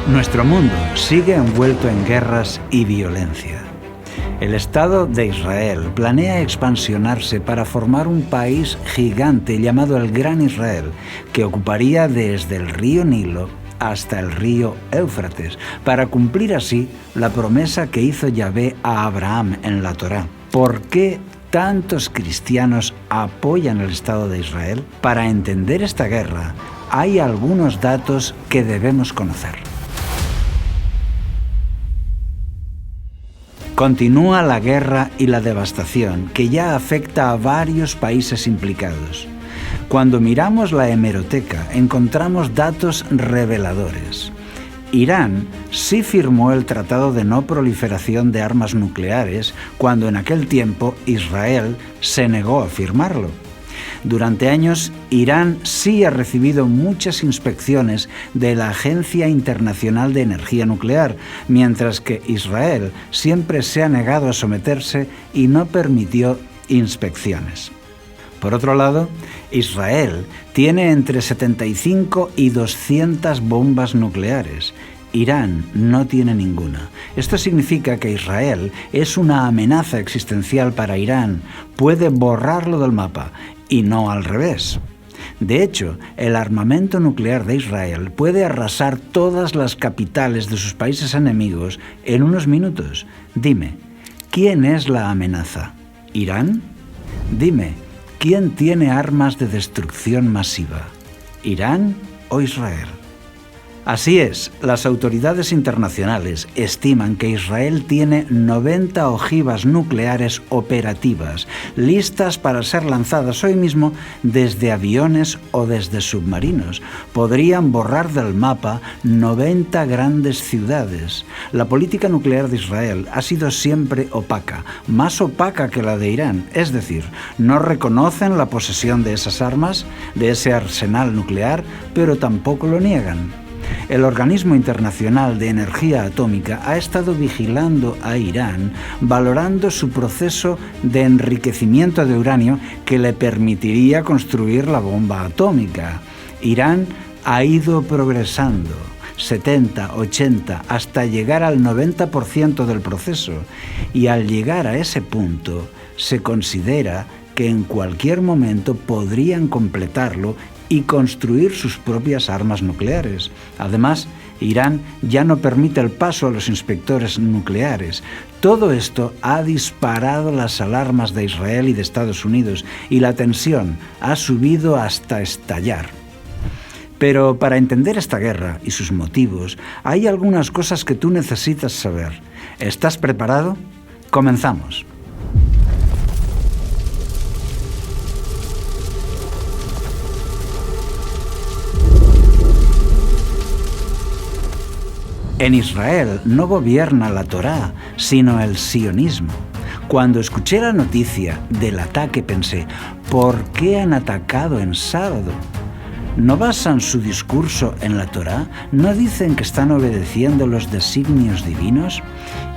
Nuestro mundo sigue envuelto en guerras y violencia. El Estado de Israel planea expansionarse para formar un país gigante llamado el Gran Israel, que ocuparía desde el río Nilo hasta el río Éufrates, para cumplir así la promesa que hizo Yahvé a Abraham en la Torá. ¿Por qué tantos cristianos apoyan el Estado de Israel? Para entender esta guerra, hay algunos datos que debemos conocer. Continúa la guerra y la devastación que ya afecta a varios países implicados. Cuando miramos la hemeroteca, encontramos datos reveladores. Irán sí firmó el Tratado de No Proliferación de Armas Nucleares cuando en aquel tiempo Israel se negó a firmarlo. Durante años, Irán sí ha recibido muchas inspecciones de la Agencia Internacional de Energía Nuclear, mientras que Israel siempre se ha negado a someterse y no permitió inspecciones. Por otro lado, Israel tiene entre 75 y 200 bombas nucleares. Irán no tiene ninguna. Esto significa que Israel es una amenaza existencial para Irán. Puede borrarlo del mapa y no al revés. De hecho, el armamento nuclear de Israel puede arrasar todas las capitales de sus países enemigos en unos minutos. Dime, ¿quién es la amenaza? ¿Irán? Dime, ¿quién tiene armas de destrucción masiva? ¿Irán o Israel? Así es, las autoridades internacionales estiman que Israel tiene 90 ojivas nucleares operativas, listas para ser lanzadas hoy mismo desde aviones o desde submarinos. Podrían borrar del mapa 90 grandes ciudades. La política nuclear de Israel ha sido siempre opaca, más opaca que la de Irán. Es decir, no reconocen la posesión de esas armas, de ese arsenal nuclear, pero tampoco lo niegan. El Organismo Internacional de Energía Atómica ha estado vigilando a Irán, valorando su proceso de enriquecimiento de uranio que le permitiría construir la bomba atómica. Irán ha ido progresando, 70, 80, hasta llegar al 90% del proceso, y al llegar a ese punto se considera que en cualquier momento podrían completarlo y construir sus propias armas nucleares. Además, Irán ya no permite el paso a los inspectores nucleares. Todo esto ha disparado las alarmas de Israel y de Estados Unidos, y la tensión ha subido hasta estallar. Pero para entender esta guerra y sus motivos, hay algunas cosas que tú necesitas saber. ¿Estás preparado? Comenzamos. En Israel no gobierna la Torá, sino el sionismo. Cuando escuché la noticia del ataque pensé, ¿por qué han atacado en sábado? ¿No basan su discurso en la Torá? ¿No dicen que están obedeciendo los designios divinos?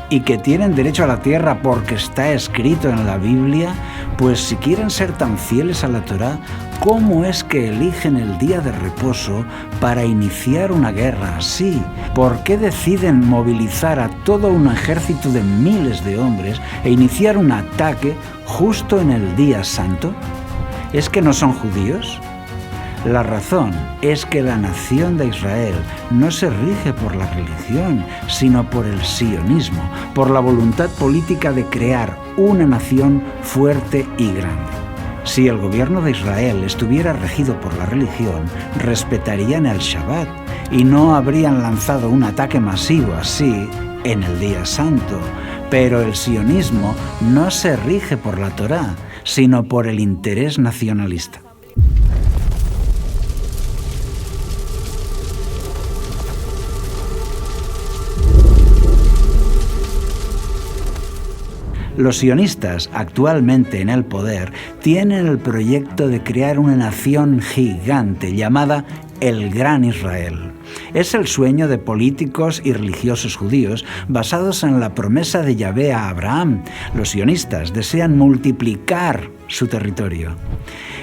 ¿Y que tienen derecho a la tierra porque está escrito en la Biblia? Pues si quieren ser tan fieles a la Torá, ¿cómo es que eligen el día de reposo para iniciar una guerra así? ¿Por qué deciden movilizar a todo un ejército de miles de hombres e iniciar un ataque justo en el día santo? ¿Es que no son judíos? La razón es que la nación de Israel no se rige por la religión, sino por el sionismo, por la voluntad política de crear una nación fuerte y grande. Si el gobierno de Israel estuviera regido por la religión, respetarían el Shabbat y no habrían lanzado un ataque masivo así en el día santo. Pero el sionismo no se rige por la Torá, sino por el interés nacionalista. Los sionistas, actualmente en el poder, tienen el proyecto de crear una nación gigante llamada el Gran Israel. Es el sueño de políticos y religiosos judíos basados en la promesa de Yahvé a Abraham. Los sionistas desean multiplicar su territorio.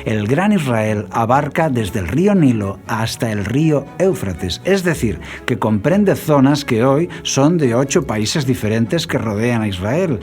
El Gran Israel abarca desde el río Nilo hasta el río Éufrates, es decir, que comprende zonas que hoy son de 8 países diferentes que rodean a Israel.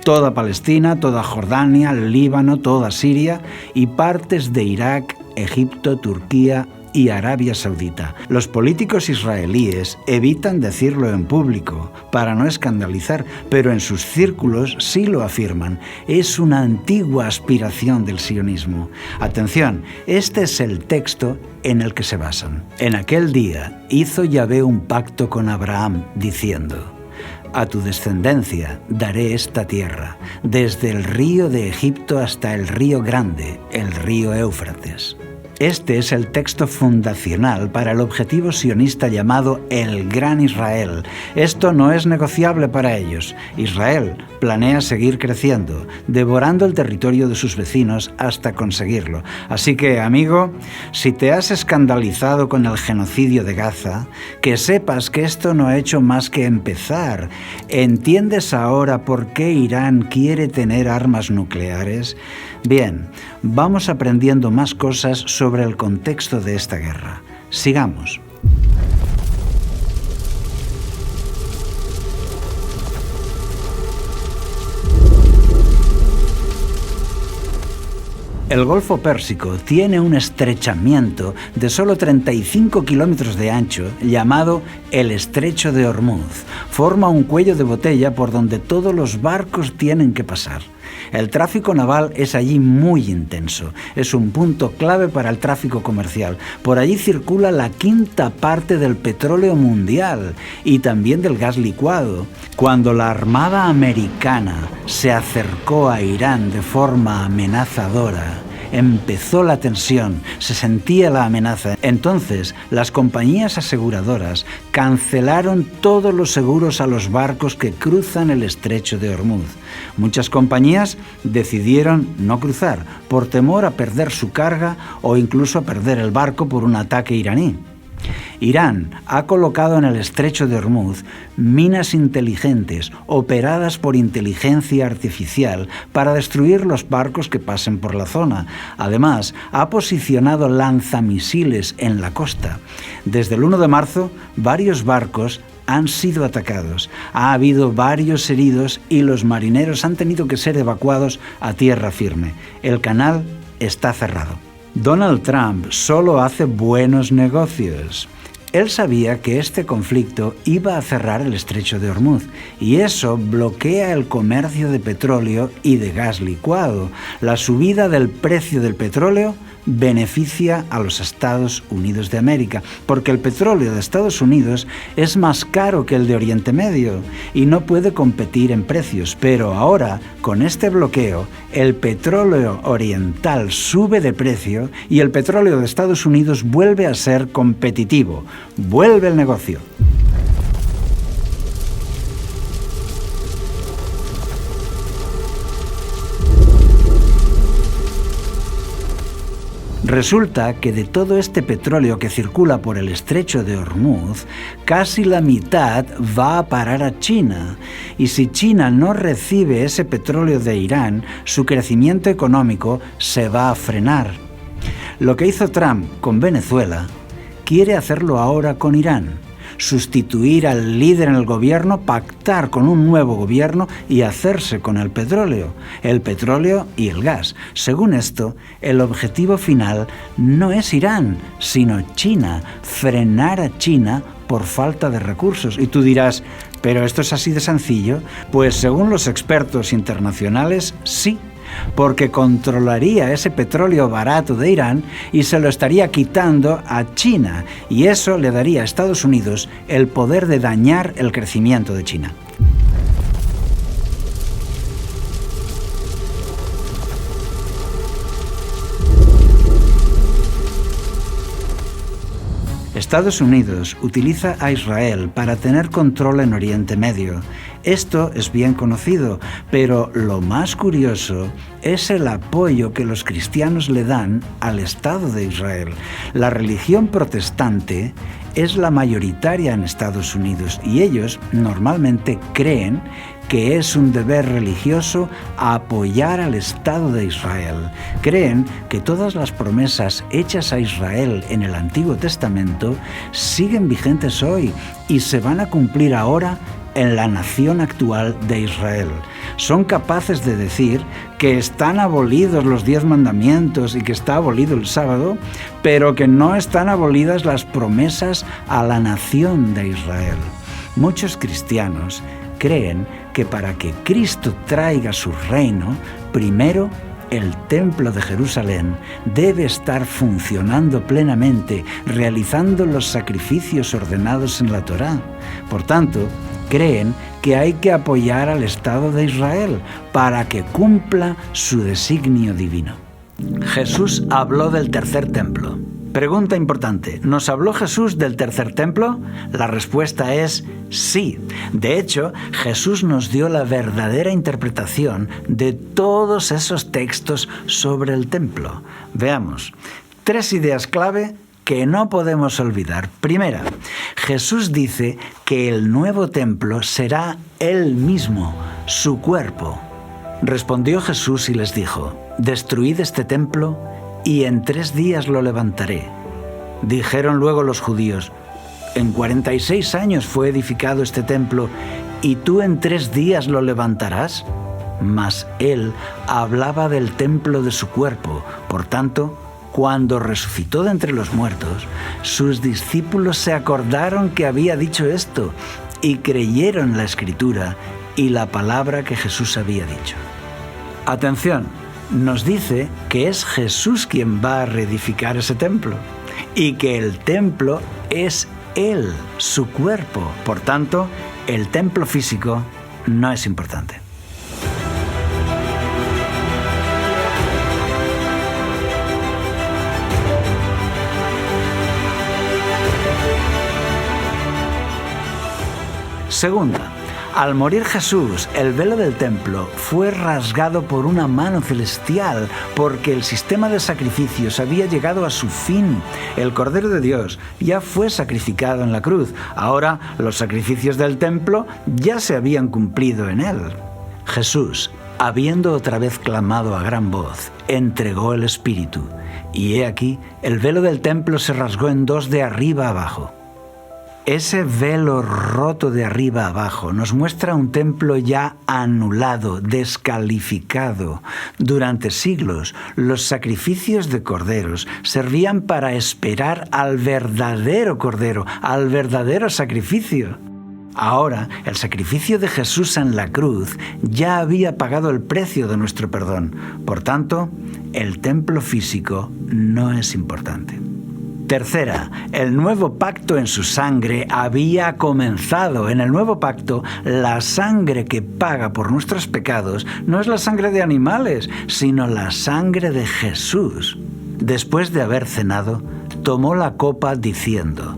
Toda Palestina, toda Jordania, Líbano, toda Siria y partes de Irak, Egipto, Turquía y Arabia Saudita. Los políticos israelíes evitan decirlo en público para no escandalizar, pero en sus círculos sí lo afirman. Es una antigua aspiración del sionismo. Atención, este es el texto en el que se basan. En aquel día hizo Yahvé un pacto con Abraham, diciendo: a tu descendencia daré esta tierra, desde el río de Egipto hasta el río grande, el río Éufrates. Este es el texto fundacional para el objetivo sionista llamado el Gran Israel. Esto no es negociable para ellos. Israel planea seguir creciendo, devorando el territorio de sus vecinos hasta conseguirlo. Así que, amigo, si te has escandalizado con el genocidio de Gaza, que sepas que esto no ha hecho más que empezar. ¿Entiendes ahora por qué Irán quiere tener armas nucleares? Bien, vamos aprendiendo más cosas sobre el contexto de esta guerra. Sigamos. El Golfo Pérsico tiene un estrechamiento de solo 35 kilómetros de ancho llamado el Estrecho de Ormuz. Forma un cuello de botella por donde todos los barcos tienen que pasar. El tráfico naval es allí muy intenso. Es un punto clave para el tráfico comercial. Por allí circula la 1/5 parte del petróleo mundial y también del gas licuado. Cuando la Armada americana se acercó a Irán de forma amenazadora, empezó la tensión, se sentía la amenaza. Entonces, las compañías aseguradoras cancelaron todos los seguros a los barcos que cruzan el Estrecho de Ormuz. Muchas compañías decidieron no cruzar por temor a perder su carga o incluso a perder el barco por un ataque iraní. Irán ha colocado en el Estrecho de Ormuz minas inteligentes operadas por inteligencia artificial para destruir los barcos que pasen por la zona. Además, ha posicionado lanzamisiles en la costa. Desde el 1 de marzo, varios barcos han sido atacados. Ha habido varios heridos y los marineros han tenido que ser evacuados a tierra firme. El canal está cerrado. Donald Trump solo hace buenos negocios. Él sabía que este conflicto iba a cerrar el Estrecho de Ormuz y eso bloquea el comercio de petróleo y de gas licuado. La subida del precio del petróleo beneficia a los Estados Unidos de América, porque el petróleo de Estados Unidos es más caro que el de Oriente Medio y no puede competir en precios. Pero ahora, con este bloqueo, el petróleo oriental sube de precio y el petróleo de Estados Unidos vuelve a ser competitivo. Vuelve el negocio. Resulta que de todo este petróleo que circula por el Estrecho de Ormuz, casi la mitad va a parar a China. Y si China no recibe ese petróleo de Irán, su crecimiento económico se va a frenar. Lo que hizo Trump con Venezuela, quiere hacerlo ahora con Irán. Sustituir al líder en el gobierno, pactar con un nuevo gobierno y hacerse con el petróleo y el gas. Según esto, el objetivo final no es Irán, sino China, frenar a China por falta de recursos. Y tú dirás, ¿pero esto es así de sencillo? Pues según los expertos internacionales, sí. Porque controlaría ese petróleo barato de Irán y se lo estaría quitando a China, y eso le daría a Estados Unidos el poder de dañar el crecimiento de China. Estados Unidos utiliza a Israel para tener control en Oriente Medio. Esto es bien conocido, pero lo más curioso es el apoyo que los cristianos le dan al Estado de Israel. La religión protestante es la mayoritaria en Estados Unidos y ellos normalmente creen que es un deber religioso apoyar al Estado de Israel. Creen que todas las promesas hechas a Israel en el Antiguo Testamento siguen vigentes hoy y se van a cumplir ahora en la nación actual de Israel. Son capaces de decir que están abolidos los 10 mandamientos y que está abolido el sábado, pero que no están abolidas las promesas a la nación de Israel. Muchos cristianos creen que para que Cristo traiga su reino, primero el templo de Jerusalén debe estar funcionando plenamente, realizando los sacrificios ordenados en la Torá. Por tanto, creen que hay que apoyar al Estado de Israel para que cumpla su designio divino. Jesús habló del tercer templo. Pregunta importante, ¿nos habló Jesús del tercer templo? La respuesta es sí. De hecho, Jesús nos dio la verdadera interpretación de todos esos textos sobre el templo. Veamos, 3 ideas clave que no podemos olvidar. Primera, Jesús dice que el nuevo templo será Él mismo, su cuerpo. Respondió Jesús y les dijo, «Destruid este templo y en 3 días lo levantaré». Dijeron luego los judíos, «En 46 años fue edificado este templo, ¿y tú en 3 días lo levantarás?» Mas Él hablaba del templo de su cuerpo. Por tanto, cuando resucitó de entre los muertos, sus discípulos se acordaron que había dicho esto y creyeron la Escritura y la palabra que Jesús había dicho. Atención, nos dice que es Jesús quien va a reedificar ese templo y que el templo es Él, su cuerpo. Por tanto, el templo físico no es importante. Segunda, al morir Jesús, el velo del templo fue rasgado por una mano celestial porque el sistema de sacrificios había llegado a su fin. El Cordero de Dios ya fue sacrificado en la cruz. Ahora los sacrificios del templo ya se habían cumplido en él. Jesús, habiendo otra vez clamado a gran voz, entregó el Espíritu. Y he aquí, el velo del templo se rasgó en 2 de arriba a abajo. Ese velo roto de arriba a abajo nos muestra un templo ya anulado, descalificado. Durante siglos, los sacrificios de corderos servían para esperar al verdadero cordero, al verdadero sacrificio. Ahora, el sacrificio de Jesús en la cruz ya había pagado el precio de nuestro perdón. Por tanto, el templo físico no es importante. Tercera, el nuevo pacto en su sangre había comenzado. En el nuevo pacto, la sangre que paga por nuestros pecados no es la sangre de animales, sino la sangre de Jesús. Después de haber cenado, tomó la copa diciendo,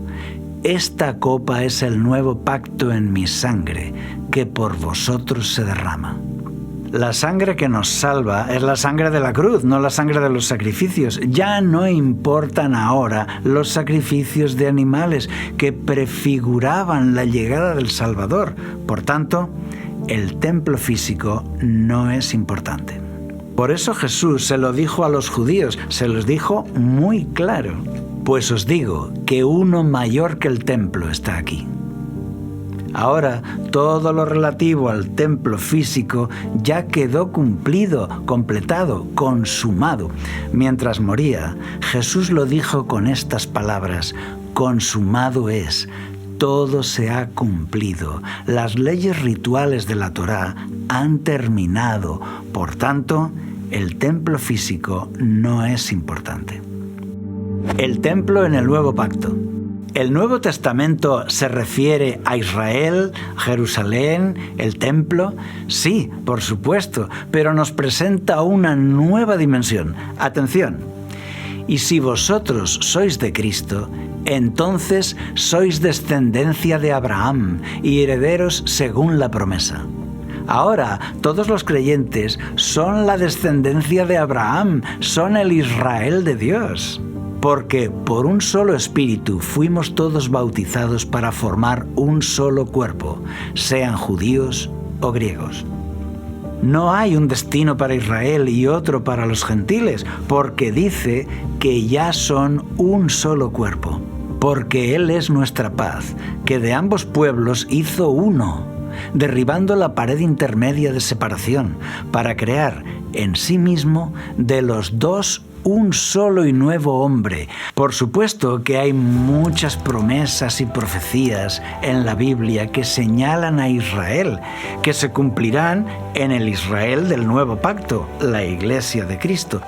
«Esta copa es el nuevo pacto en mi sangre, que por vosotros se derrama». La sangre que nos salva es la sangre de la cruz, no la sangre de los sacrificios. Ya no importan ahora los sacrificios de animales que prefiguraban la llegada del Salvador. Por tanto, el templo físico no es importante. Por eso Jesús se lo dijo a los judíos, se los dijo muy claro. Pues os digo que uno mayor que el templo está aquí. Ahora, todo lo relativo al templo físico ya quedó cumplido, completado, consumado. Mientras moría, Jesús lo dijo con estas palabras, «Consumado es, todo se ha cumplido, las leyes rituales de la Torá han terminado, por tanto, el templo físico no es importante». El templo en el Nuevo Pacto. ¿El Nuevo Testamento se refiere a Israel, Jerusalén, el templo? Sí, por supuesto, pero nos presenta una nueva dimensión. Atención. Y si vosotros sois de Cristo, entonces sois descendencia de Abraham y herederos según la promesa. Ahora, todos los creyentes son la descendencia de Abraham, son el Israel de Dios. porque por un solo espíritu fuimos todos bautizados para formar un solo cuerpo, sean judíos o griegos. No hay un destino para Israel y otro para los gentiles, porque dice que ya son un solo cuerpo, porque Él es nuestra paz, que de ambos pueblos hizo uno, derribando la pared intermedia de separación, para crear en sí mismo de los dos un solo y nuevo hombre. Por supuesto que hay muchas promesas y profecías en la Biblia que señalan a Israel, que se cumplirán en el Israel del nuevo pacto, la Iglesia de Cristo.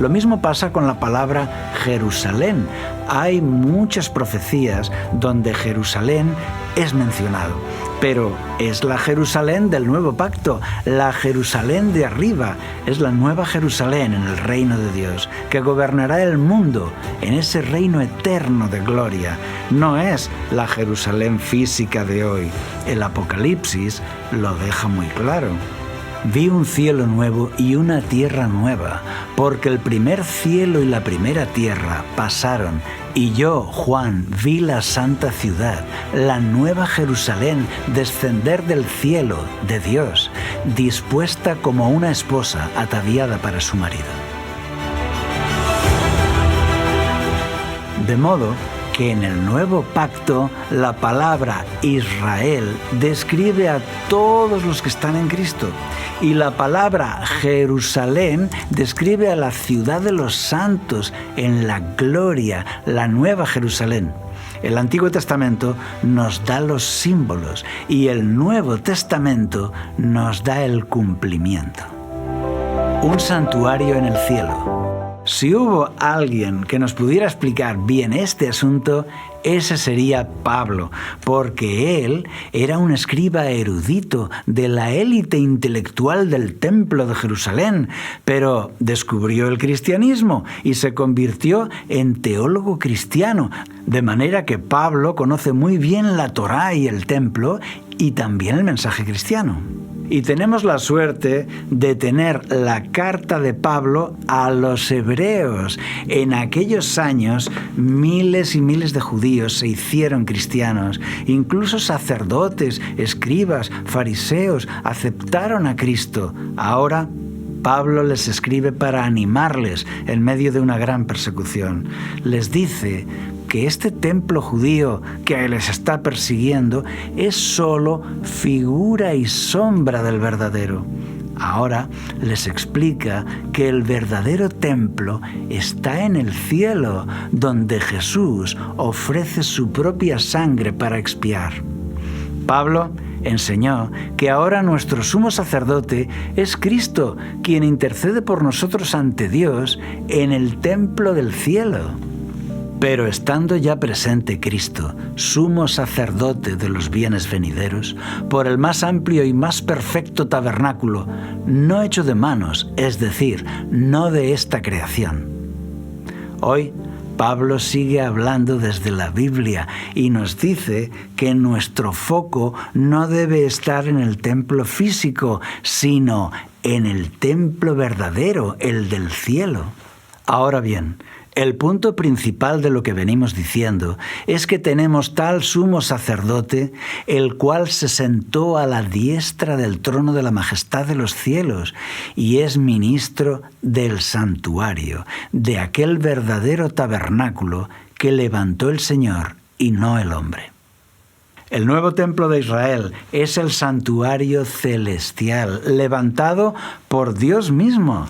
Lo mismo pasa con la palabra Jerusalén. Hay muchas profecías donde Jerusalén es mencionado, pero es la Jerusalén del nuevo pacto, la Jerusalén de arriba, es la nueva Jerusalén en el reino de Dios, que gobernará el mundo en ese reino eterno de gloria. No es la Jerusalén física de hoy. El Apocalipsis lo deja muy claro. Vi un cielo nuevo y una tierra nueva, porque el primer cielo y la primera tierra pasaron, y yo, Juan, vi la santa ciudad, la nueva Jerusalén, descender del cielo de Dios, dispuesta como una esposa ataviada para su marido. De modo que en el nuevo pacto la palabra Israel describe a todos los que están en Cristo, y la palabra Jerusalén describe a la ciudad de los santos en la gloria, la nueva Jerusalén. El Antiguo Testamento nos da los símbolos y el Nuevo Testamento nos da el cumplimiento. Un santuario en el cielo. Si hubo alguien que nos pudiera explicar bien este asunto, ese sería Pablo, porque él era un escriba erudito de la élite intelectual del Templo de Jerusalén, pero descubrió el cristianismo y se convirtió en teólogo cristiano, de manera que Pablo conoce muy bien la Torá y el Templo y también el mensaje cristiano. Y tenemos la suerte de tener la carta de Pablo a los hebreos. En aquellos años, miles y miles de judíos se hicieron cristianos. Incluso sacerdotes, escribas, fariseos aceptaron a Cristo. Ahora, Pablo les escribe para animarles en medio de una gran persecución. Les dice que este templo judío que les está persiguiendo es solo figura y sombra del verdadero. Ahora les explica que el verdadero templo está en el cielo, donde Jesús ofrece su propia sangre para expiar. Pablo enseñó que ahora nuestro sumo sacerdote es Cristo, quien intercede por nosotros ante Dios en el templo del cielo. Pero estando ya presente Cristo, sumo sacerdote de los bienes venideros, por el más amplio y más perfecto tabernáculo, no hecho de manos, es decir, no de esta creación. Hoy, Pablo sigue hablando desde la Biblia y nos dice que nuestro foco no debe estar en el templo físico, sino en el templo verdadero, el del cielo. Ahora bien, el punto principal de lo que venimos diciendo es que tenemos tal sumo sacerdote, el cual se sentó a la diestra del trono de la majestad de los cielos y es ministro del santuario, de aquel verdadero tabernáculo que levantó el Señor y no el hombre. El nuevo templo de Israel es el santuario celestial, levantado por Dios mismo.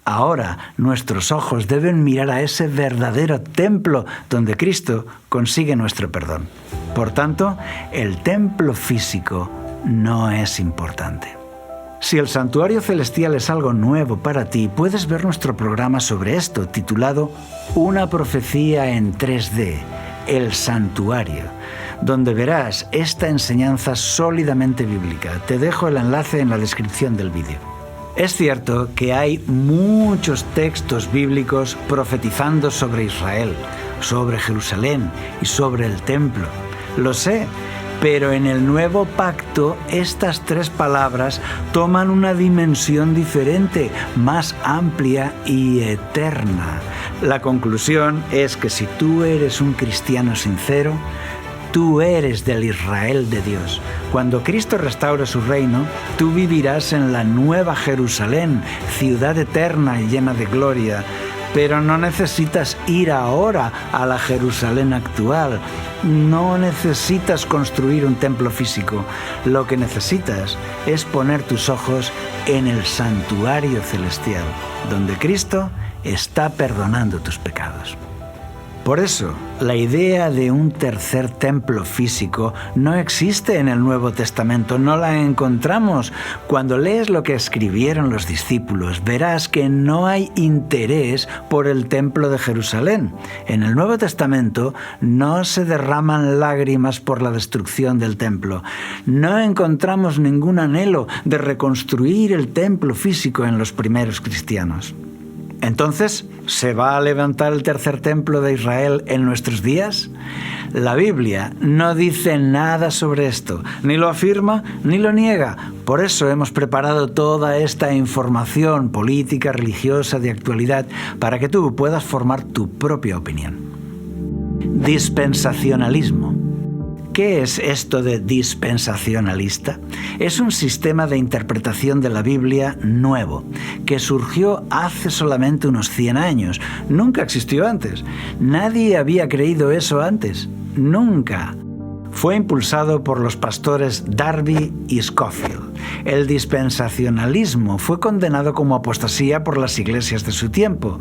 Ahora nuestros ojos deben mirar a ese verdadero templo donde Cristo consigue nuestro perdón. Por tanto, el templo físico no es importante. Si el santuario celestial es algo nuevo para ti, puedes ver nuestro programa sobre esto, titulado Una profecía en 3D, el santuario, donde verás esta enseñanza sólidamente bíblica. Te dejo el enlace en la descripción del vídeo. Es cierto que hay muchos textos bíblicos profetizando sobre Israel, sobre Jerusalén y sobre el templo. Lo sé, pero en el nuevo pacto estas tres palabras toman una dimensión diferente, más amplia y eterna. La conclusión es que si tú eres un cristiano sincero, tú eres del Israel de Dios. Cuando Cristo restaure su reino, tú vivirás en la nueva Jerusalén, ciudad eterna y llena de gloria. Pero no necesitas ir ahora a la Jerusalén actual. No necesitas construir un templo físico. Lo que necesitas es poner tus ojos en el santuario celestial, donde Cristo está perdonando tus pecados. Por eso, la idea de un tercer templo físico no existe en el Nuevo Testamento, no la encontramos. Cuando lees lo que escribieron los discípulos, verás que no hay interés por el templo de Jerusalén. En el Nuevo Testamento no se derraman lágrimas por la destrucción del templo. No encontramos ningún anhelo de reconstruir el templo físico en los primeros cristianos. Entonces, ¿se va a levantar el tercer templo de Israel en nuestros días? La Biblia no dice nada sobre esto, ni lo afirma ni lo niega. Por eso hemos preparado toda esta información política, religiosa, de actualidad, para que tú puedas formar tu propia opinión. Dispensacionalismo. ¿Qué es esto de dispensacionalista? Es un sistema de interpretación de la Biblia nuevo, que surgió hace solamente unos 100 años. Nunca existió antes. Nadie había creído eso antes. Nunca. Fue impulsado por los pastores Darby y Scofield. El dispensacionalismo fue condenado como apostasía por las iglesias de su tiempo,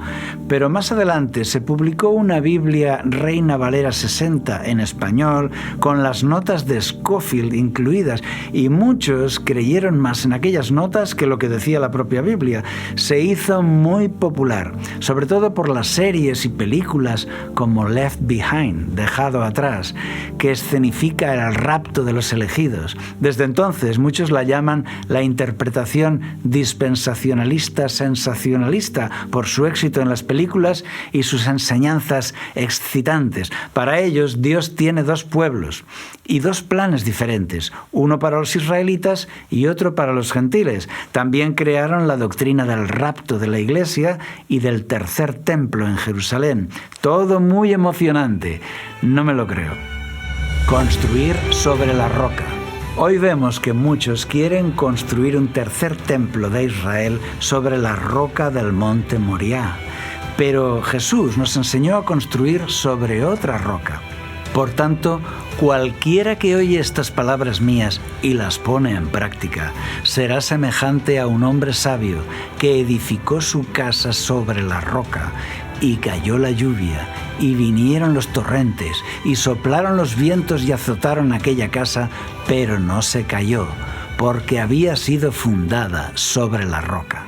pero más adelante se publicó una Biblia Reina Valera 60 en español con las notas de Scofield incluidas, y muchos creyeron más en aquellas notas que lo que decía la propia Biblia. Se hizo muy popular, sobre todo por las series y películas como Left Behind, Dejado Atrás, que escenifica el rapto de los elegidos. Desde entonces muchos la llaman la interpretación dispensacionalista sensacionalista por su éxito en las películas y sus enseñanzas excitantes. Para ellos, Dios tiene dos pueblos y dos planes diferentes, uno para los israelitas y otro para los gentiles. También crearon la doctrina del rapto de la iglesia y del tercer templo en Jerusalén. Todo muy emocionante. No me lo creo. Construir sobre la roca. Hoy vemos que muchos quieren construir un tercer templo de Israel sobre la roca del monte Moriah. Pero Jesús nos enseñó a construir sobre otra roca. Por tanto, cualquiera que oye estas palabras mías y las pone en práctica, será semejante a un hombre sabio que edificó su casa sobre la roca, y cayó la lluvia, y vinieron los torrentes, y soplaron los vientos y azotaron aquella casa, pero no se cayó, porque había sido fundada sobre la roca.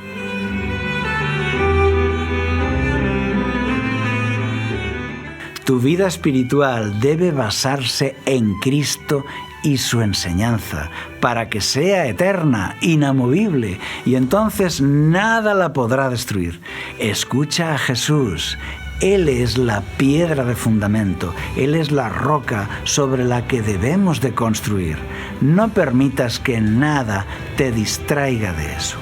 Tu vida espiritual debe basarse en Cristo y su enseñanza, para que sea eterna, inamovible, y entonces nada la podrá destruir. Escucha a Jesús. Él es la piedra de fundamento, Él es la roca sobre la que debemos de construir. No permitas que nada te distraiga de eso.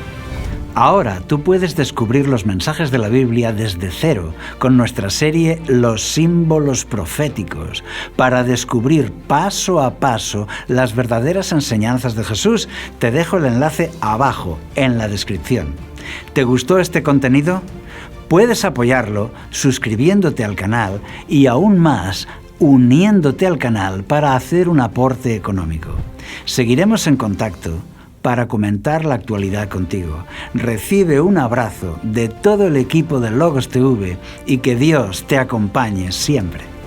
Ahora tú puedes descubrir los mensajes de la Biblia desde cero con nuestra serie Los símbolos proféticos, para descubrir paso a paso las verdaderas enseñanzas de Jesús. Te dejo el enlace abajo en la descripción. ¿Te gustó este contenido? Puedes apoyarlo suscribiéndote al canal y aún más uniéndote al canal para hacer un aporte económico. Seguiremos en contacto para comentar la actualidad contigo. Recibe un abrazo de todo el equipo de Logos TV y que Dios te acompañe siempre.